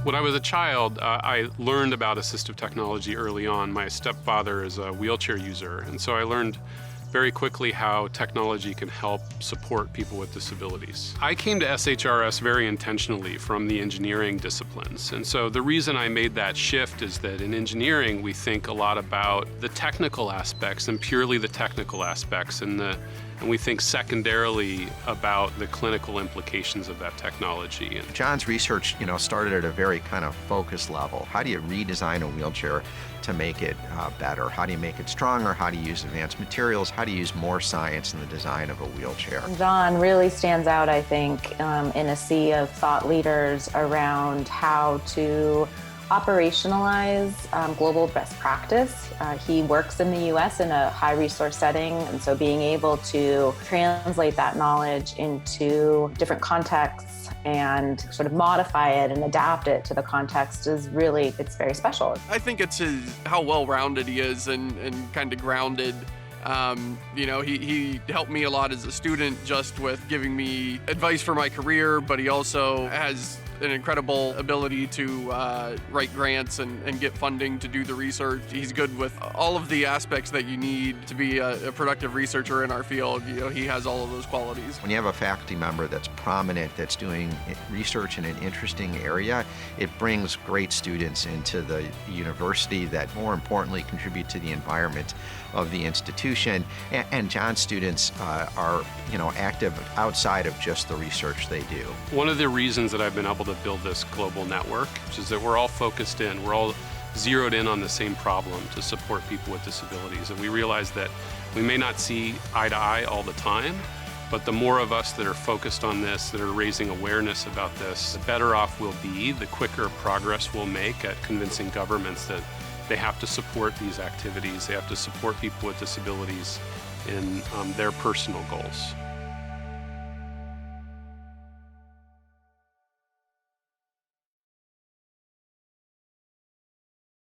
When I was a child, I learned about assistive technology early on. My stepfather is a wheelchair user, and so I learned very quickly how technology can help support people with disabilities. I came to SHRS very intentionally from the engineering disciplines, and so the reason I made that shift is that in engineering we think a lot about the technical aspects and purely the technical aspects, and we think secondarily about the clinical implications of that technology. Jon's research, started at a very kind of focused level. How do you redesign a wheelchair to make it better? How do you make it stronger? How do you use advanced materials? How do you use more science in the design of a wheelchair? Jon really stands out, I think, in a sea of thought leaders around how to operationalize global best practice. He works in the US in a high resource setting, and so being able to translate that knowledge into different contexts and sort of modify it and adapt it to the context is really, it's very special. I think it's how well-rounded he is and kind of grounded. He helped me a lot as a student just with giving me advice for my career, but he also has an incredible ability to write grants and get funding to do the research. He's good with all of the aspects that you need to be a productive researcher in our field. He has all of those qualities. When you have a faculty member that's prominent, that's doing research in an interesting area, it brings great students into the university that more importantly contribute to the environment of the institution. And Jon's students are active outside of just the research they do. One of the reasons that I've been able to build this global network is that we're all focused in, we're all zeroed in on the same problem to support people with disabilities. And we realize that we may not see eye to eye all the time, but the more of us that are focused on this, that are raising awareness about this, the better off we'll be, the quicker progress we'll make at convincing governments that they have to support these activities, they have to support people with disabilities in their personal goals.